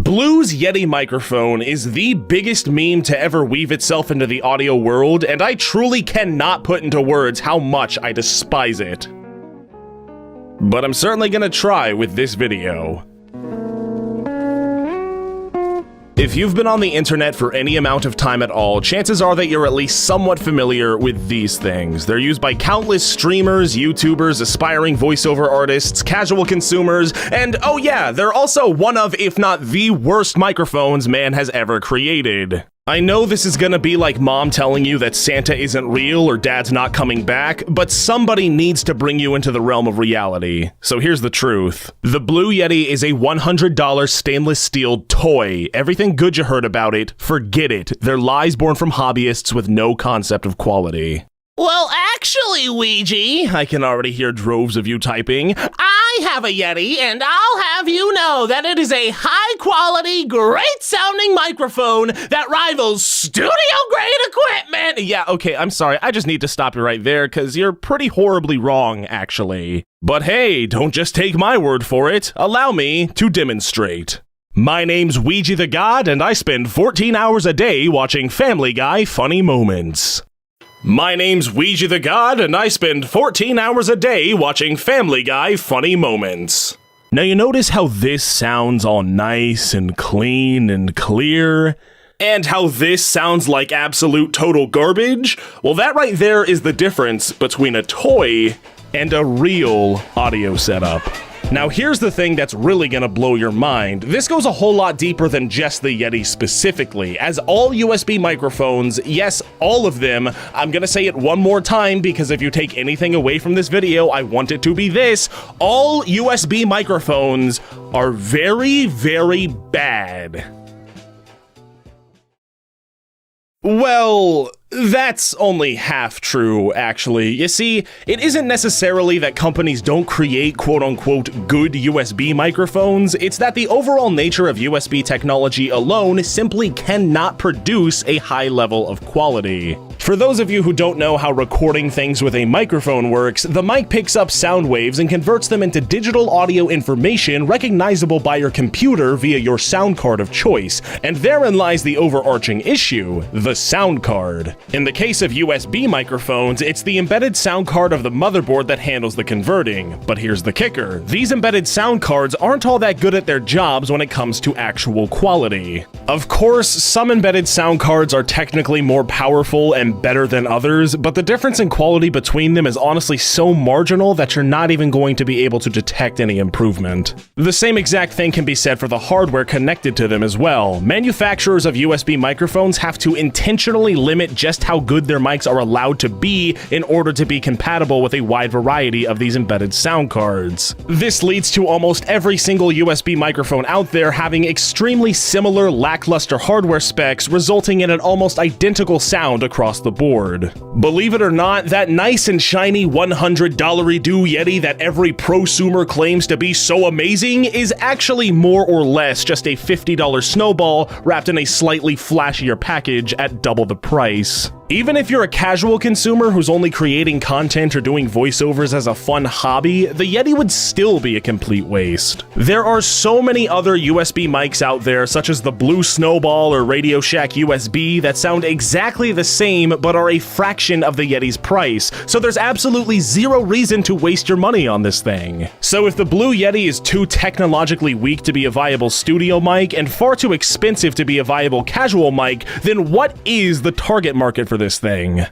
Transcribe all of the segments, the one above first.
Blue's Yeti microphone is the biggest meme to ever weave itself into the audio world, and I truly cannot put into words how much I despise it. But I'm certainly gonna try with this video. If you've been on the internet for any amount of time at all, chances are that you're at least somewhat familiar with these things. They're used by countless streamers, YouTubers, aspiring voiceover artists, casual consumers, and oh yeah, they're also one of, if not the worst microphones man has ever created. I know this is gonna be like mom telling you that Santa isn't real or dad's not coming back, but somebody needs to bring you into the realm of reality. So here's the truth. The Blue Yeti is a $100 stainless steel toy. Everything good you heard about it, forget it. They're lies born from hobbyists with no concept of quality. Well, actually, Ouija, I can already hear droves of you typing. I have a Yeti, and I'll have you know that it is a high-quality, great-sounding microphone that rivals studio-grade equipment. Yeah, okay, I'm sorry. I just need to stop you right there, because you're pretty horribly wrong, actually. But hey, don't just take my word for it. Allow me to demonstrate. My name's Ouija the God, and I spend 14 hours a day watching Family Guy funny moments. My name's Ouija the God, and I spend 14 hours a day watching Family Guy funny moments. Now you notice how this sounds all nice and clean and clear? And how this sounds like absolute total garbage? Well, that right there is the difference between a toy and a real audio setup. Now here's the thing that's really gonna blow your mind. This goes a whole lot deeper than just the Yeti specifically, as all USB microphones, yes, all of them, I'm gonna say it one more time because if you take anything away from this video, I want it to be this, all USB microphones are very, very bad. Well, that's only half true, actually. You see, it isn't necessarily that companies don't create quote-unquote good USB microphones, it's that the overall nature of USB technology alone simply cannot produce a high level of quality. For those of you who don't know how recording things with a microphone works, the mic picks up sound waves and converts them into digital audio information recognizable by your computer via your sound card of choice, and therein lies the overarching issue, the sound card. In the case of USB microphones, it's the embedded sound card of the motherboard that handles the converting. But here's the kicker. These embedded sound cards aren't all that good at their jobs when it comes to actual quality. Of course, some embedded sound cards are technically more powerful and better than others, but the difference in quality between them is honestly so marginal that you're not even going to be able to detect any improvement. The same exact thing can be said for the hardware connected to them as well. Manufacturers of USB microphones have to intentionally limit just how good their mics are allowed to be in order to be compatible with a wide variety of these embedded sound cards. This leads to almost every single USB microphone out there having extremely similar lackluster hardware specs, resulting in an almost identical sound across the board. Believe it or not, that nice and shiny $100-y-do Yeti that every prosumer claims to be so amazing is actually more or less just a $50 snowball wrapped in a slightly flashier package at double the price. Even if you're a casual consumer who's only creating content or doing voiceovers as a fun hobby, the Yeti would still be a complete waste. There are so many other USB mics out there, such as the Blue Snowball or Radio Shack USB, that sound exactly the same but are a fraction of the Yeti's price, so there's absolutely zero reason to waste your money on this thing. So if the Blue Yeti is too technologically weak to be a viable studio mic and far too expensive to be a viable casual mic, then what is the target market for this thing?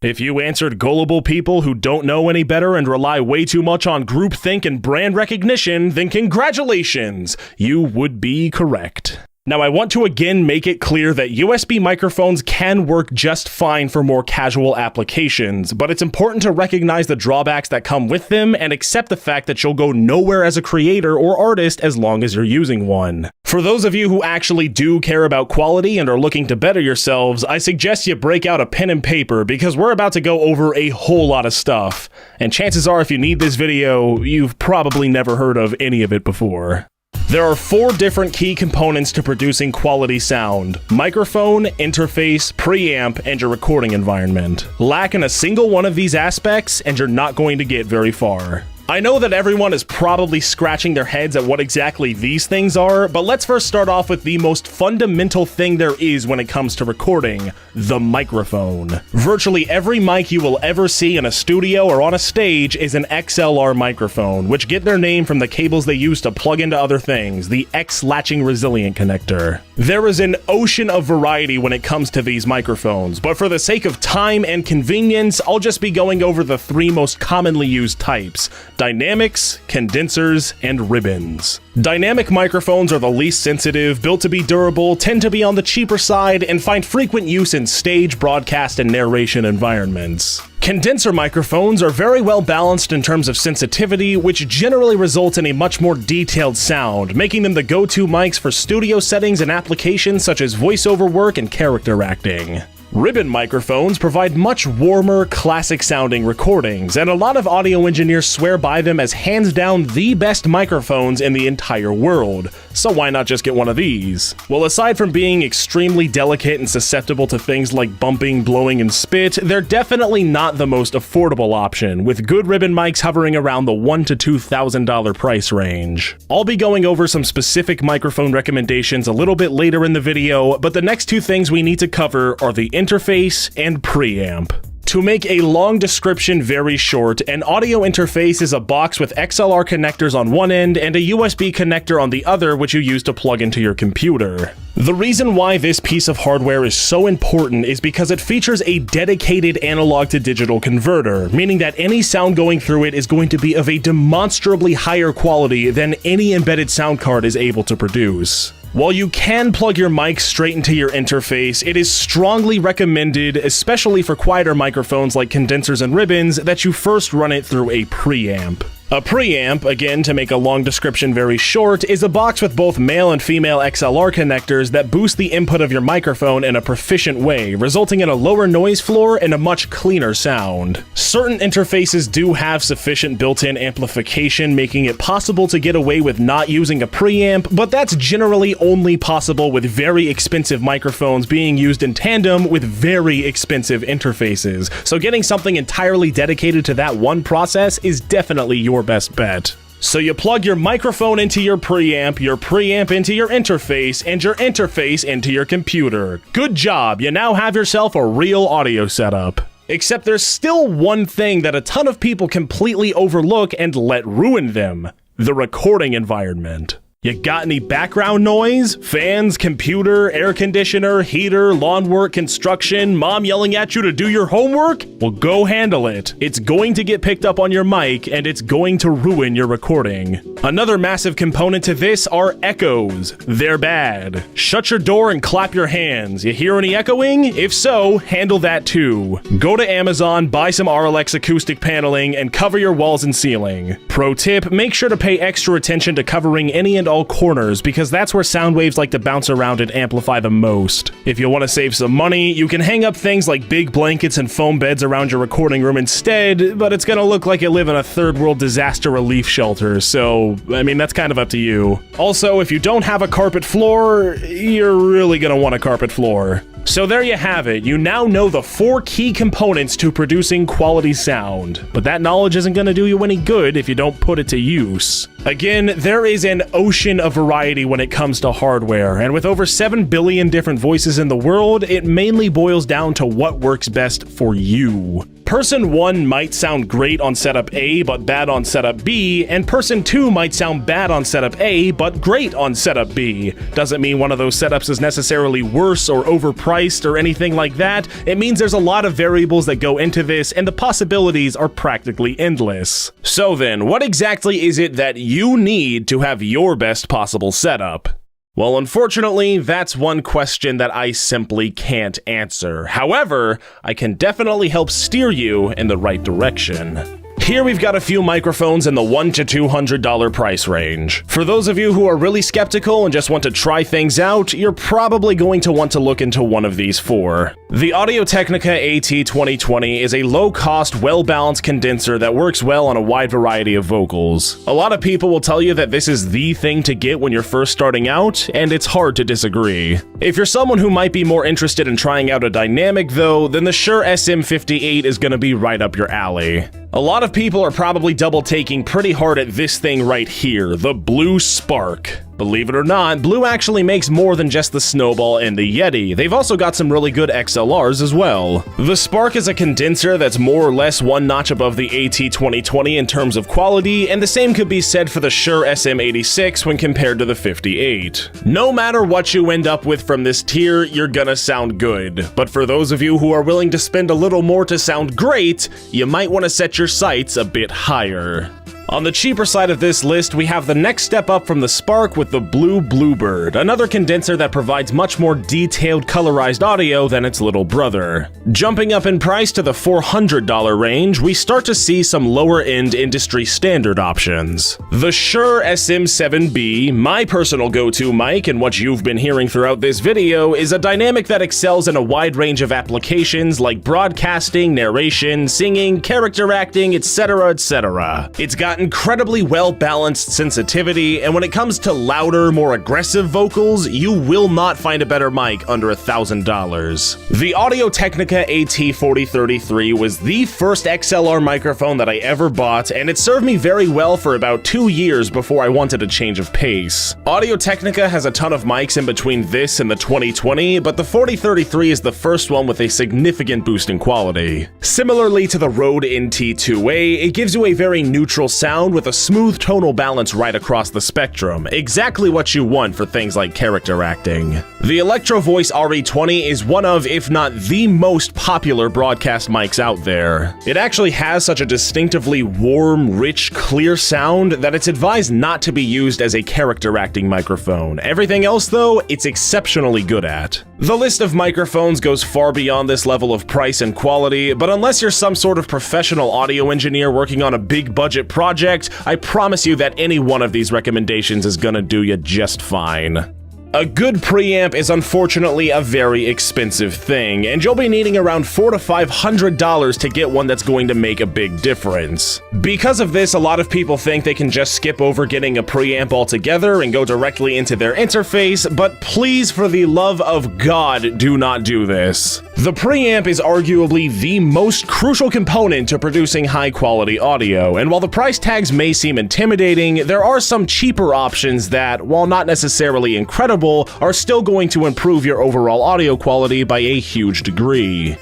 If you answered gullible people who don't know any better and rely way too much on groupthink and brand recognition, then congratulations, you would be correct. Now, I want to again make it clear that USB microphones can work just fine for more casual applications, but it's important to recognize the drawbacks that come with them and accept the fact that you'll go nowhere as a creator or artist as long as you're using one. For those of you who actually do care about quality and are looking to better yourselves, I suggest you break out a pen and paper because we're about to go over a whole lot of stuff. And chances are if you need this video, you've probably never heard of any of it before. There are 4 different key components to producing quality sound: microphone, interface, preamp, and your recording environment. Lack in a single one of these aspects, and you're not going to get very far. I know that everyone is probably scratching their heads at what exactly these things are, but let's first start off with the most fundamental thing there is when it comes to recording: the microphone. Virtually every mic you will ever see in a studio or on a stage is an XLR microphone, which get their name from the cables they use to plug into other things, the X-latching resilient connector. There is an ocean of variety when it comes to these microphones, but for the sake of time and convenience, I'll just be going over the three most commonly used types: dynamics, condensers, and ribbons. Dynamic microphones are the least sensitive, built to be durable, tend to be on the cheaper side, and find frequent use in stage, broadcast, and narration environments. Condenser microphones are very well balanced in terms of sensitivity, which generally results in a much more detailed sound, making them the go-to mics for studio settings and applications such as voiceover work and character acting. Ribbon microphones provide much warmer, classic-sounding recordings, and a lot of audio engineers swear by them as hands down the best microphones in the entire world. So why not just get one of these? Well, aside from being extremely delicate and susceptible to things like bumping, blowing, and spit, they're definitely not the most affordable option, with good ribbon mics hovering around the $1,000 to $2,000 price range. I'll be going over some specific microphone recommendations a little bit later in the video, but the next two things we need to cover are the interface and preamp. To make a long description very short, an audio interface is a box with XLR connectors on one end and a USB connector on the other, which you use to plug into your computer. The reason why this piece of hardware is so important is because it features a dedicated analog to digital converter, meaning that any sound going through it is going to be of a demonstrably higher quality than any embedded sound card is able to produce. While you can plug your mic straight into your interface, it is strongly recommended, especially for quieter microphones like condensers and ribbons, that you first run it through a preamp. A preamp, again to make a long description very short, is a box with both male and female XLR connectors that boost the input of your microphone in a proficient way, resulting in a lower noise floor and a much cleaner sound. Certain interfaces do have sufficient built-in amplification, making it possible to get away with not using a preamp, but that's generally only possible with very expensive microphones being used in tandem with very expensive interfaces, so getting something entirely dedicated to that one process is definitely your best bet. So you plug your microphone into your preamp into your interface, and your interface into your computer. Good job, you now have yourself a real audio setup. Except there's still one thing that a ton of people completely overlook and let ruin them: the recording environment. You got any background noise? Fans, computer, air conditioner, heater, lawn work, construction, mom yelling at you to do your homework? Well, go handle it. It's going to get picked up on your mic, and it's going to ruin your recording. Another massive component to this are echoes. They're bad. Shut your door and clap your hands. You hear any echoing? If so, handle that too. Go to Amazon, buy some RLX acoustic paneling, and cover your walls and ceiling. Pro tip, make sure to pay extra attention to covering any and all corners, because that's where sound waves like to bounce around and amplify the most. If you want to save some money, you can hang up things like big blankets and foam beds around your recording room instead, but it's gonna look like you live in a third world disaster relief shelter, so, I mean, that's kind of up to you. Also, if you don't have a carpet floor, you're really gonna want a carpet floor. So there you have it. You now know the 4 key components to producing quality sound. But that knowledge isn't going to do you any good if you don't put it to use. Again, there is an ocean of variety when it comes to hardware, and with over 7 billion different voices in the world, it mainly boils down to what works best for you. Person 1 might sound great on setup A but bad on setup B, and person 2 might sound bad on setup A but great on setup B. Doesn't mean one of those setups is necessarily worse or overpriced or anything like that. It means there's a lot of variables that go into this, and the possibilities are practically endless. So then, what exactly is it that you need to have your best possible setup? Well, unfortunately, that's one question that I simply can't answer. However, I can definitely help steer you in the right direction. Here we've got a few microphones in the $100 to $200 price range. For those of you who are really skeptical and just want to try things out, you're probably going to want to look into one of these 4. The Audio-Technica AT2020 is a low-cost, well-balanced condenser that works well on a wide variety of vocals. A lot of people will tell you that this is the thing to get when you're first starting out, and it's hard to disagree. If you're someone who might be more interested in trying out a dynamic though, then the Shure SM58 is gonna be right up your alley. A lot of people are probably double-taking pretty hard at this thing right here, the Blue Spark. Believe it or not, Blue actually makes more than just the Snowball and the Yeti. They've also got some really good XLRs as well. The Spark is a condenser that's more or less one notch above the AT2020 in terms of quality, and the same could be said for the Shure SM86 when compared to the 58. No matter what you end up with from this tier, you're gonna sound good. But for those of you who are willing to spend a little more to sound great, you might want to set your sights a bit higher. On the cheaper side of this list, we have the next step up from the Spark with the Blue Bluebird, another condenser that provides much more detailed colorized audio than its little brother. Jumping up in price to the $400 range, we start to see some lower-end industry standard options. The Shure SM7B, my personal go-to mic and what you've been hearing throughout this video, is a dynamic that excels in a wide range of applications like broadcasting, narration, singing, character acting, etc, etc. It's got incredibly well-balanced sensitivity, and when it comes to louder, more aggressive vocals, you will not find a better mic under $1,000. The Audio-Technica AT4033 was the first XLR microphone that I ever bought, and it served me very well for about 2 years before I wanted a change of pace. Audio-Technica has a ton of mics in between this and the 2020, but the 4033 is the first one with a significant boost in quality. Similarly to the Rode NT2A, it gives you a very neutral sound with a smooth tonal balance right across the spectrum, exactly what you want for things like character acting. The Electro Voice RE20 is one of, if not the most popular broadcast mics out there. It actually has such a distinctively warm, rich, clear sound that it's advised not to be used as a character acting microphone. Everything else though, it's exceptionally good at. The list of microphones goes far beyond this level of price and quality, but unless you're some sort of professional audio engineer working on a big budget project, I promise you that any one of these recommendations is gonna do you just fine. A good preamp is unfortunately a very expensive thing, and you'll be needing around $400 to $500 to get one that's going to make a big difference. Because of this, a lot of people think they can just skip over getting a preamp altogether and go directly into their interface, but please, for the love of God, do not do this. The preamp is arguably the most crucial component to producing high-quality audio, and while the price tags may seem intimidating, there are some cheaper options that, while not necessarily incredible, are still going to improve your overall audio quality by a huge degree.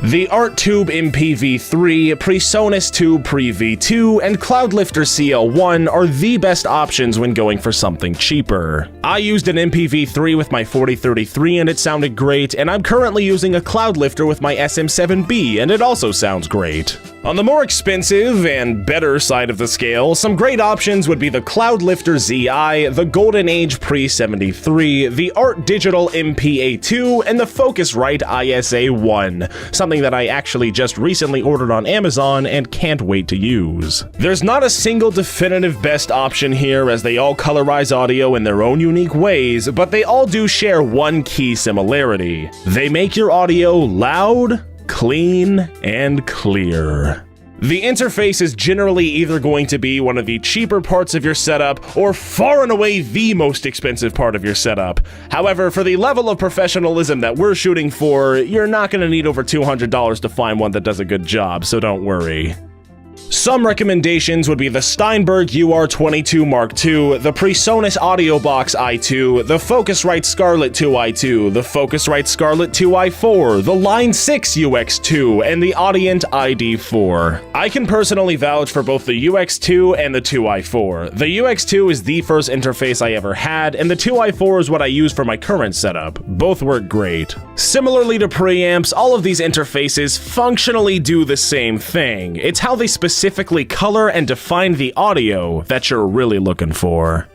The ArtTube MPV3, PreSonus Tube Pre-V2, and Cloudlifter CL1 are the best options when going for something cheaper. I used an MPV3 with my 4033 and it sounded great, and I'm currently using a Cloudlifter with my SM7B and it also sounds great. On the more expensive and better side of the scale, some great options would be the Cloudlifter ZI, the Golden Age Pre-73, the Art Digital MPA2, and the Focusrite ISA1, something that I actually just recently ordered on Amazon and can't wait to use. There's not a single definitive best option here, as they all colorize audio in their own unique ways, but they all do share one key similarity. They make your audio loud, clean, and clear. The interface is generally either going to be one of the cheaper parts of your setup or far and away the most expensive part of your setup. However, for the level of professionalism that we're shooting for, you're not going to need over $200 to find one that does a good job, so don't worry. Some recommendations would be the Steinberg UR22 Mark II, the PreSonus AudioBox i2, the Focusrite Scarlett 2i2, the Focusrite Scarlett 2i4, the Line 6 UX2, and the Audient ID4. I can personally vouch for both the UX2 and the 2i4. The UX2 is the first interface I ever had, and the 2i4 is what I use for my current setup. Both work great. Similarly to preamps, all of these interfaces functionally do the same thing. It's how they specifically color and define the audio that you're really looking for.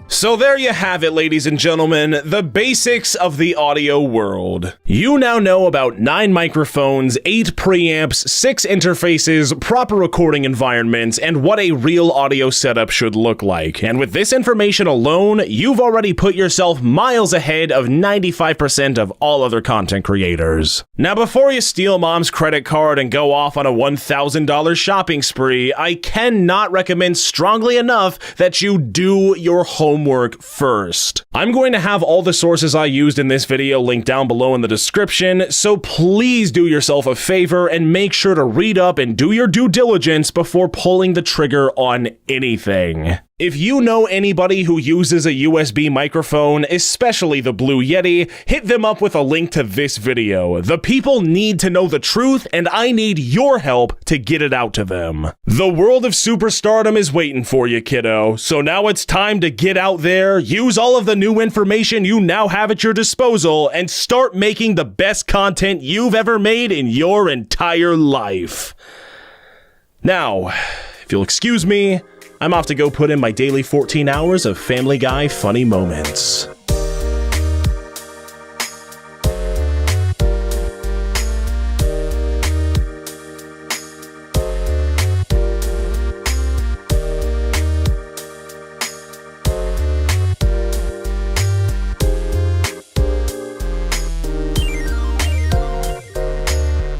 So there you have it, ladies and gentlemen, the basics of the audio world. You now know about 9 microphones, 8 preamps, 6 interfaces, proper recording environments, and what a real audio setup should look like. And with this information alone, you've already put yourself miles ahead of 95% of all other content creators. Now, before you steal mom's credit card and go off on a $1,000 shopping spree, I cannot recommend strongly enough that you do your homework first. I'm going to have all the sources I used in this video linked down below in the description, so please do yourself a favor and make sure to read up and do your due diligence before pulling the trigger on anything. If you know anybody who uses a USB microphone, especially the Blue Yeti, hit them up with a link to this video. The people need to know the truth, and I need your help to get it out to them. The world of superstardom is waiting for you, kiddo, so now it's time to get out there, use all of the new information you now have at your disposal, and start making the best content you've ever made in your entire life. Now, if you'll excuse me, I'm off to go put in my daily 14 hours of Family Guy funny moments.